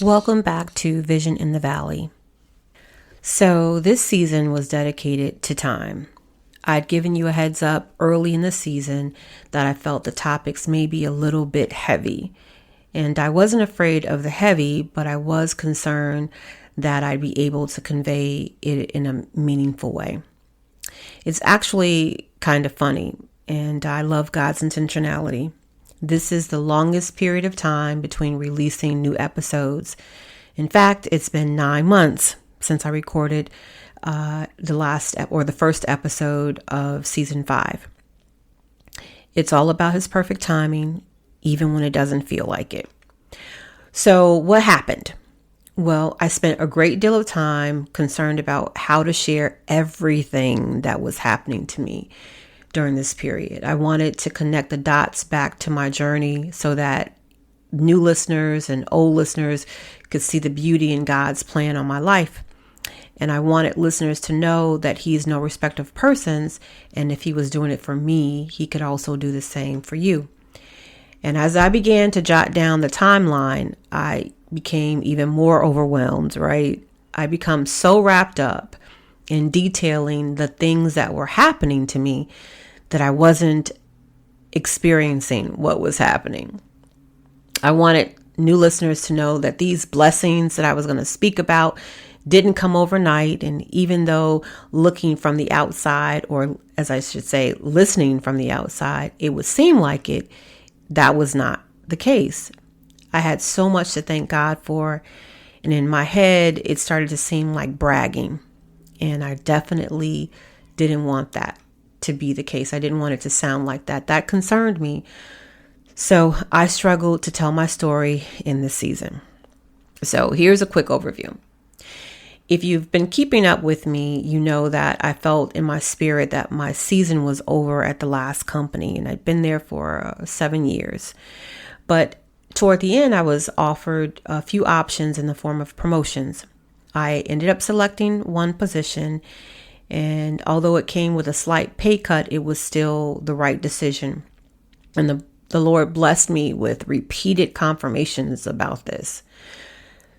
Welcome back to Vision in the Valley. So this season was dedicated to time. I'd given you a heads up early in the season that I felt the topics may be a little bit heavy. And I wasn't afraid of the heavy, but I was concerned that I'd be able to convey it in a meaningful way. It's actually kind of funny, and I love God's intentionality. This is the longest period of time between releasing new episodes. In fact, it's been 9 months since I recorded the first episode of season 5. It's all about his perfect timing, even when it doesn't feel like it. So what happened? Well, I spent a great deal of time concerned about how to share everything that was happening to me during this period. I wanted to connect the dots back to my journey so that new listeners and old listeners could see the beauty in God's plan on my life. And I wanted listeners to know that he is no respecter of persons. And if he was doing it for me, he could also do the same for you. And as I began to jot down the timeline, I became even more overwhelmed, right? I become so wrapped up in detailing the things that were happening to me that I wasn't experiencing what was happening. I wanted new listeners to know that these blessings that I was going to speak about didn't come overnight. And even though looking from the outside, or as I should say, listening from the outside, it would seem like it, that was not the case. I had so much to thank God for. And in my head, it started to seem like bragging. And I definitely didn't want that to be the case. I didn't want it to sound like that. That concerned me. So I struggled to tell my story in this season. So here's a quick overview. If you've been keeping up with me, you know that I felt in my spirit that my season was over at the last company, and I'd been there for 7 years. But toward the end, I was offered a few options in the form of promotions. I ended up selecting one position, and although it came with a slight pay cut, it was still the right decision. And the Lord blessed me with repeated confirmations about this.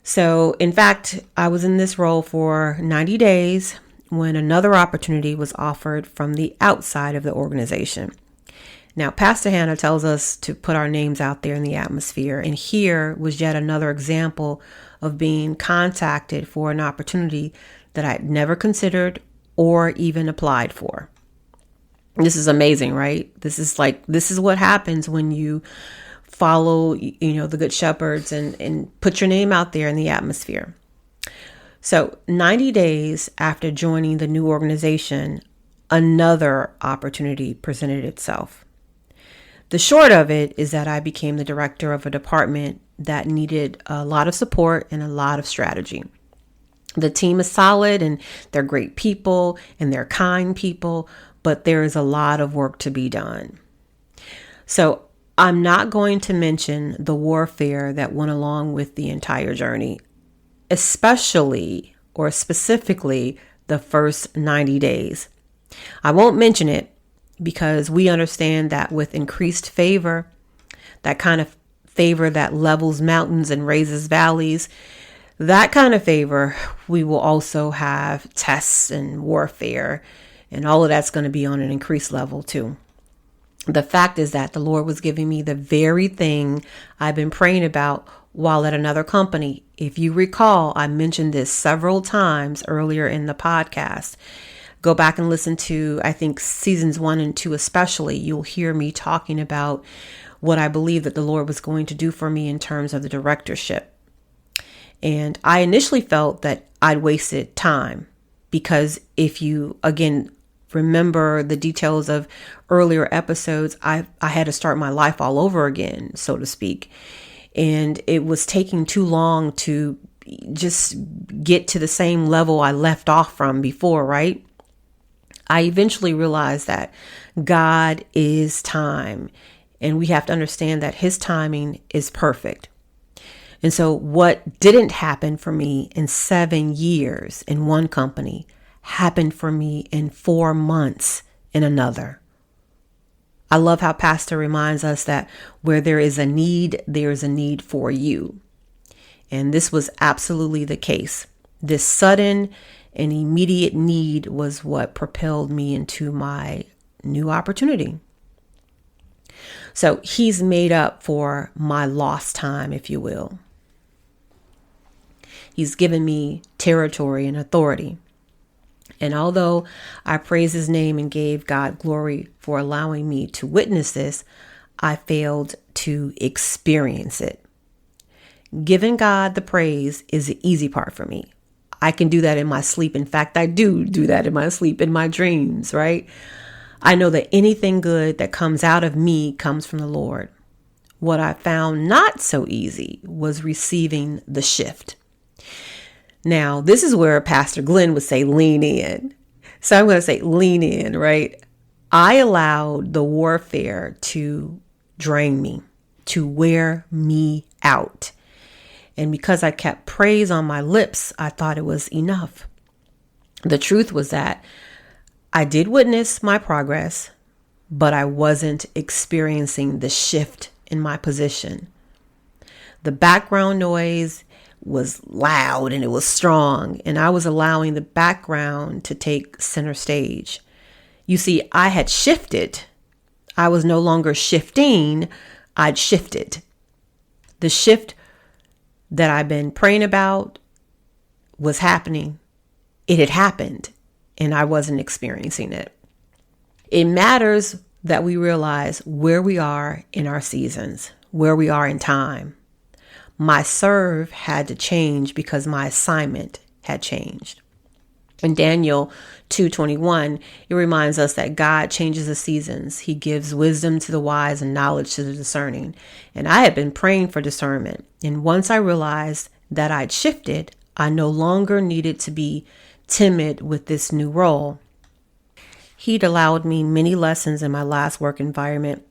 So, in fact, I was in this role for 90 days when another opportunity was offered from the outside of the organization. Now, Pastor Hannah tells us to put our names out there in the atmosphere. And here was yet another example of being contacted for an opportunity that I'd never considered or even applied for. This is amazing, right? This is what happens when you follow, the good shepherds and put your name out there in the atmosphere. So 90 days after joining the new organization, another opportunity presented itself. The short of it is that I became the director of a department that needed a lot of support and a lot of strategy. The team is solid and they're great people and they're kind people, but there is a lot of work to be done. So I'm not going to mention the warfare that went along with the entire journey, especially or specifically the first 90 days. I won't mention it because we understand that with increased favor, that kind of favor that levels mountains and raises valleys, that kind of favor, we will also have tests and warfare, and all of that's going to be on an increased level too. The fact is that the Lord was giving me the very thing I've been praying about while at another company. If you recall, I mentioned this several times earlier in the podcast. Go back and listen to, I think, seasons 1 and 2 especially. You'll hear me talking about what I believe that the Lord was going to do for me in terms of the directorship. And I initially felt that I'd wasted time because if you, again, remember the details of earlier episodes, I had to start my life all over again, so to speak. And it was taking too long to just get to the same level I left off from before, right? I eventually realized that God is time, and we have to understand that his timing is perfect. And so what didn't happen for me in 7 years in one company happened for me in 4 months in another. I love how Pastor reminds us that where there is a need, there is a need for you. And this was absolutely the case. This sudden and immediate need was what propelled me into my new opportunity. So he's made up for my lost time, if you will. He's given me territory and authority. And although I praise his name and gave God glory for allowing me to witness this, I failed to experience it. Giving God the praise is the easy part for me. I can do that in my sleep. In fact, I do that in my sleep, in my dreams, right? I know that anything good that comes out of me comes from the Lord. What I found not so easy was receiving the shift. Now, this is where Pastor Glenn would say, lean in. So I'm going to say, lean in, right? I allowed the warfare to drain me, to wear me out. And because I kept praise on my lips, I thought it was enough. The truth was that I did witness my progress, but I wasn't experiencing the shift in my position. The background noise was loud and it was strong, and I was allowing the background to take center stage. You see, I had shifted. I was no longer shifting, I'd shifted. The shift that I've been praying about was happening. It had happened, and I wasn't experiencing it. It matters that we realize where we are in our seasons, where we are in time. My serve had to change because my assignment had changed. In Daniel 2:21, it reminds us that God changes the seasons. He gives wisdom to the wise and knowledge to the discerning. And I had been praying for discernment. And once I realized that I'd shifted, I no longer needed to be timid with this new role. He'd allowed me many lessons in my last work environment.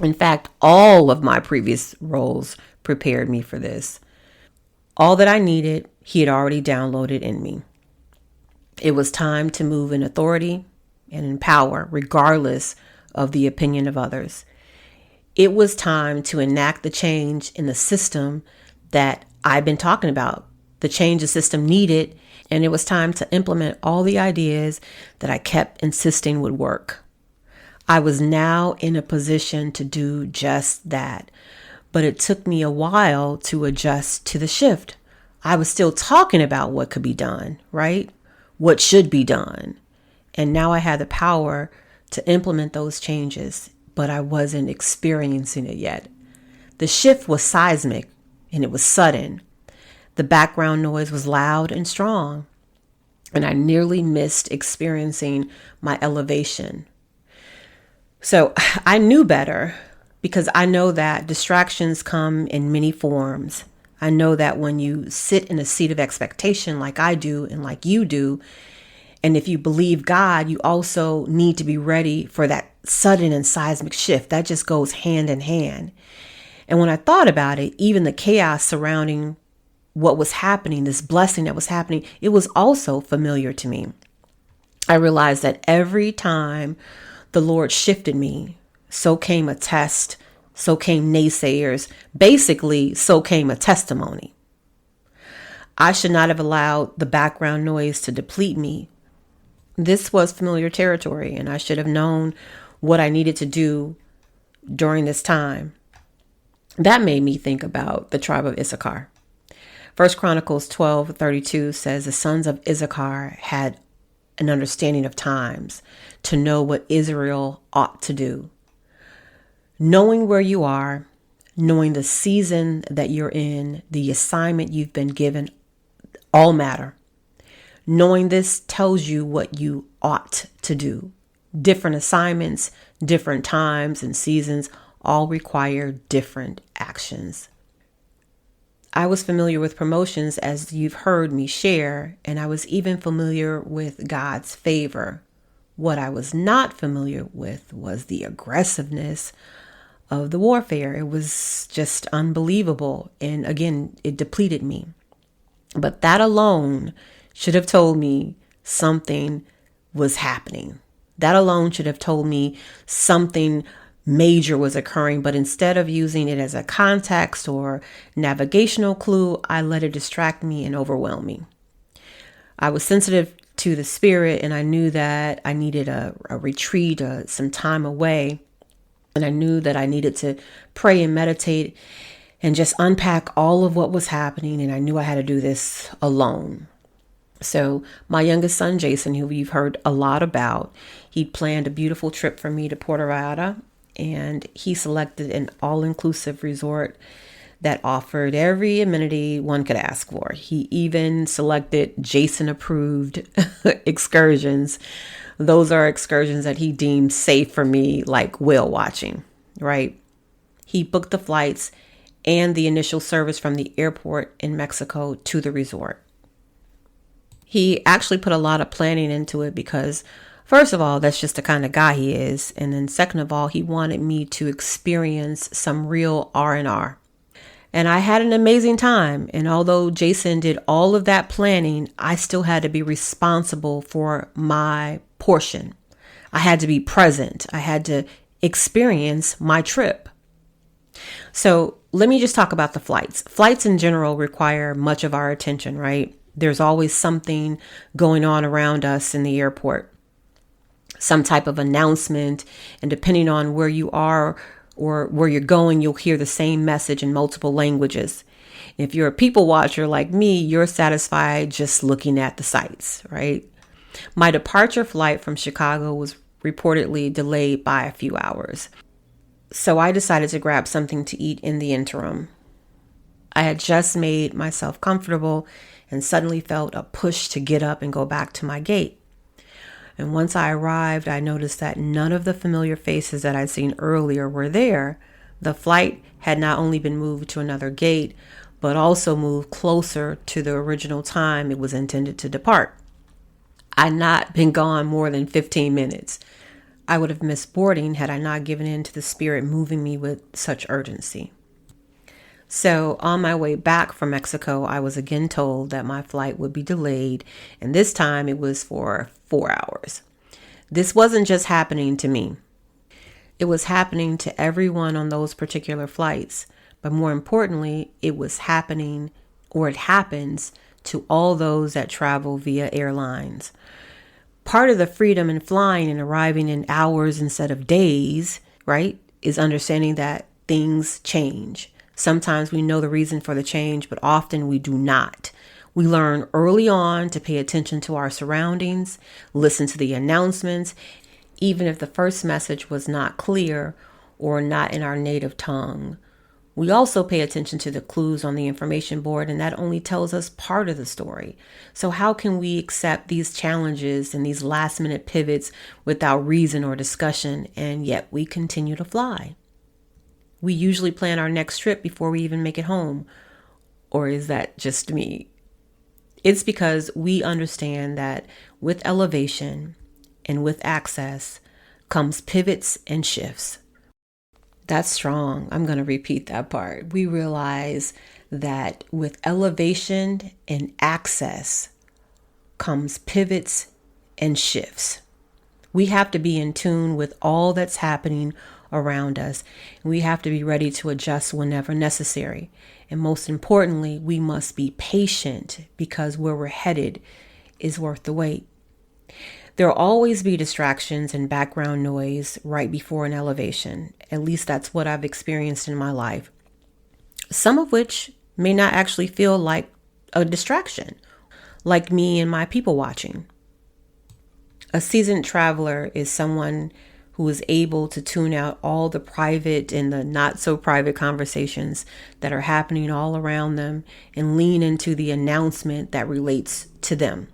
In fact, all of my previous roles prepared me for this. All that I needed, he had already downloaded in me. It was time to move in authority and in power, regardless of the opinion of others. It was time to enact the change in the system that I've been talking about, the change the system needed, and it was time to implement all the ideas that I kept insisting would work. I was now in a position to do just that, but it took me a while to adjust to the shift. I was still talking about what could be done, right? What should be done. And now I had the power to implement those changes, but I wasn't experiencing it yet. The shift was seismic and it was sudden. The background noise was loud and strong, and I nearly missed experiencing my elevation. So I knew better, because I know that distractions come in many forms. I know that when you sit in a seat of expectation like I do and like you do, and if you believe God, you also need to be ready for that sudden and seismic shift. That just goes hand in hand. And when I thought about it, even the chaos surrounding what was happening, this blessing that was happening, it was also familiar to me. I realized that every time the Lord shifted me, so came a test, so came naysayers. Basically, so came a testimony. I should not have allowed the background noise to deplete me. This was familiar territory, and I should have known what I needed to do during this time. That made me think about the tribe of Issachar. 1 Chronicles 12:32 says the sons of Issachar had an understanding of times to know what Israel ought to do. Knowing where you are, knowing the season that you're in, the assignment you've been given, all matter. Knowing this tells you what you ought to do. Different assignments, different times and seasons all require different actions. I was familiar with promotions, as you've heard me share, and I was even familiar with God's favor. What I was not familiar with was the aggressiveness of the warfare. It was just unbelievable. And again, it depleted me. But that alone should have told me something was happening. That alone should have told me something major was occurring, but instead of using it as a context or navigational clue, I let it distract me and overwhelm me. I was sensitive to the spirit, and I knew that I needed a retreat, some time away. And I knew that I needed to pray and meditate and just unpack all of what was happening. And I knew I had to do this alone. So my youngest son, Jason, who you've heard a lot about, he planned a beautiful trip for me to Puerto Vallarta, and he selected an all-inclusive resort that offered every amenity one could ask for. He even selected Jason-approved excursions. Those are excursions that he deemed safe for me, like whale watching, right? He booked the flights and the initial service from the airport in Mexico to the resort. He actually put a lot of planning into it because, first of all, that's just the kind of guy he is. And then second of all, he wanted me to experience some real R&R. And I had an amazing time. And although Jason did all of that planning, I still had to be responsible for my portion. I had to be present. I had to experience my trip. So let me just talk about the flights. Flights in general require much of our attention, right? There's always something going on around us in the airport, some type of announcement. And depending on where you are or where you're going, you'll hear the same message in multiple languages. If you're a people watcher like me, you're satisfied just looking at the sights, right? My departure flight from Chicago was reportedly delayed by a few hours. So I decided to grab something to eat in the interim. I had just made myself comfortable and suddenly felt a push to get up and go back to my gate. And once I arrived, I noticed that none of the familiar faces that I'd seen earlier were there. The flight had not only been moved to another gate, but also moved closer to the original time it was intended to depart. I'd not been gone more than 15 minutes. I would have missed boarding had I not given in to the spirit moving me with such urgency. So on my way back from Mexico, I was again told that my flight would be delayed, and this time it was for 4 hours. This wasn't just happening to me. It was happening to everyone on those particular flights, but more importantly, it was happening, or it happens, to all those that travel via airlines. Part of the freedom in flying and arriving in hours instead of days, right, is understanding that things change. Sometimes we know the reason for the change, but often we do not. We learn early on to pay attention to our surroundings, listen to the announcements, even if the first message was not clear or not in our native tongue. We also pay attention to the clues on the information board, and that only tells us part of the story. So how can we accept these challenges and these last-minute pivots without reason or discussion, and yet we continue to fly? We usually plan our next trip before we even make it home. Or is that just me? It's because we understand that with elevation and with access comes pivots and shifts. That's strong. I'm going to repeat that part. We realize that with elevation and access comes pivots and shifts. We have to be in tune with all that's happening around us. We have to be ready to adjust whenever necessary. And most importantly, we must be patient because where we're headed is worth the wait. There will always be distractions and background noise right before an elevation. At least that's what I've experienced in my life. Some of which may not actually feel like a distraction, like me and my people watching. A seasoned traveler is someone who is able to tune out all the private and the not so private conversations that are happening all around them and lean into the announcement that relates to them.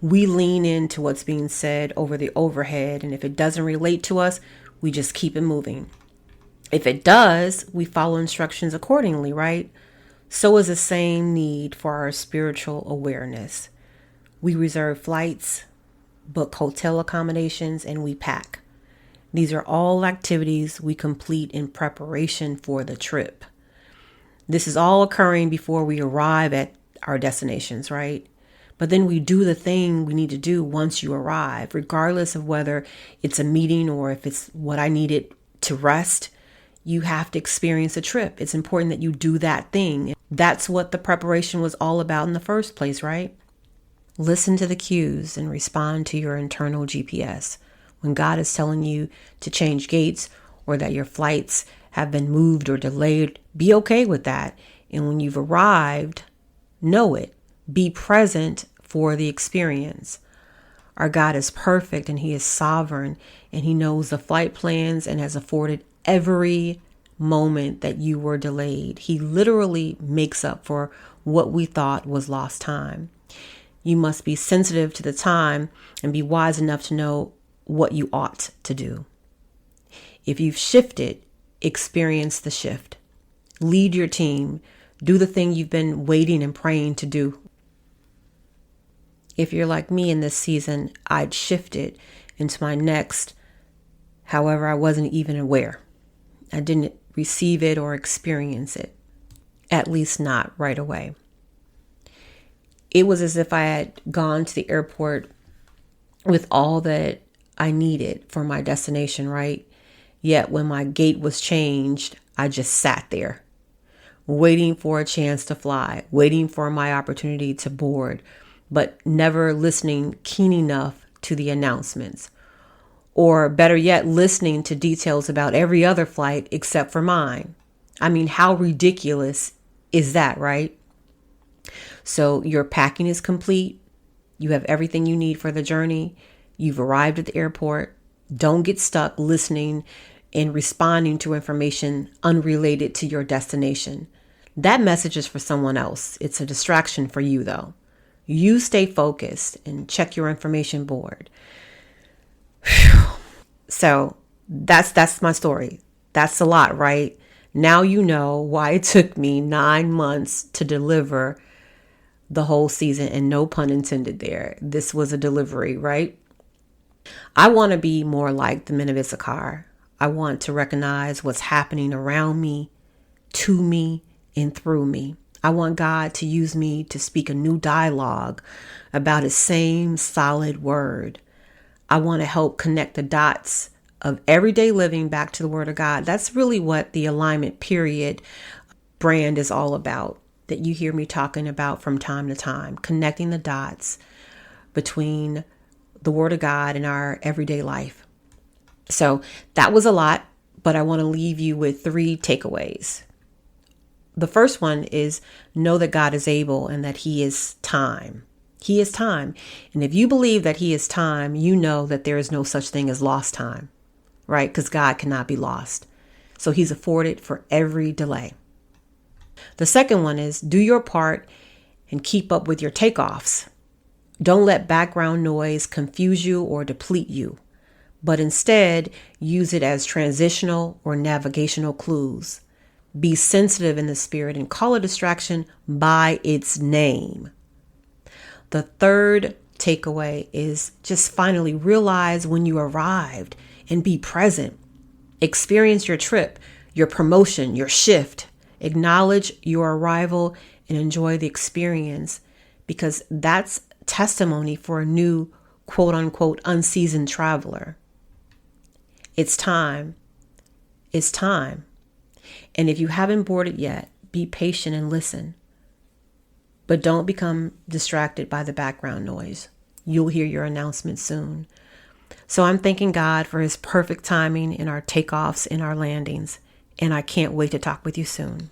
We lean into what's being said over the overhead, and if it doesn't relate to us, we just keep it moving. If it does, we follow instructions accordingly, right? So is the same need for our spiritual awareness. We reserve flights, book hotel accommodations, and we pack. These are all activities we complete in preparation for the trip. This is all occurring before we arrive at our destinations, right? But then we do the thing we need to do once you arrive, regardless of whether it's a meeting or if it's what I needed to rest, you have to experience a trip. It's important that you do that thing. That's what the preparation was all about in the first place, right? Listen to the cues and respond to your internal GPS. When God is telling you to change gates or that your flights have been moved or delayed, be okay with that. And when you've arrived, know it. Be present for the experience. Our God is perfect and He is sovereign, and He knows the flight plans and has afforded every moment that you were delayed. He literally makes up for what we thought was lost time. You must be sensitive to the time and be wise enough to know what you ought to do. If you've shifted, experience the shift. Lead your team. Do the thing you've been waiting and praying to do. If you're like me in this season, I'd shifted into my next. However, I wasn't even aware. I didn't receive it or experience it, at least not right away. It was as if I had gone to the airport with all that I needed for my destination, right? Yet when my gate was changed, I just sat there, waiting for a chance to fly, waiting for my opportunity to board, but never listening keen enough to the announcements. Or better yet, listening to details about every other flight except for mine. I mean, how ridiculous is that, right? So your packing is complete. You have everything you need for the journey. You've arrived at the airport. Don't get stuck listening and responding to information unrelated to your destination. That message is for someone else. It's a distraction for you, though. You stay focused and check your information board. So that's my story. That's a lot, right? Now you know why it took me 9 months to deliver the whole season, and no pun intended there. This was a delivery, right? I want to be more like the men of Issachar. I want to recognize what's happening around me, to me, and through me. I want God to use me to speak a new dialogue about His same solid word. I want to help connect the dots of everyday living back to the Word of God. That's really what the Alignment Period brand is all about, that you hear me talking about from time to time, connecting the dots between the Word of God and our everyday life. So that was a lot, but I want to leave you with 3 takeaways. The first one is know that God is able and that He is time. He is time. And if you believe that He is time, you know that there is no such thing as lost time, right? Because God cannot be lost. So He's afforded for every delay. The second one is do your part and keep up with your takeoffs. Don't let background noise confuse you or deplete you, but instead use it as transitional or navigational clues. Be sensitive in the spirit and call a distraction by its name. The third takeaway is just finally realize when you arrived and be present. Experience your trip, your promotion, your shift. Acknowledge your arrival and enjoy the experience, because that's testimony for a new quote unquote unseasoned traveler. It's time. It's time. And if you haven't boarded yet, be patient and listen. But don't become distracted by the background noise. You'll hear your announcement soon. So I'm thanking God for His perfect timing in our takeoffs and our landings. And I can't wait to talk with you soon.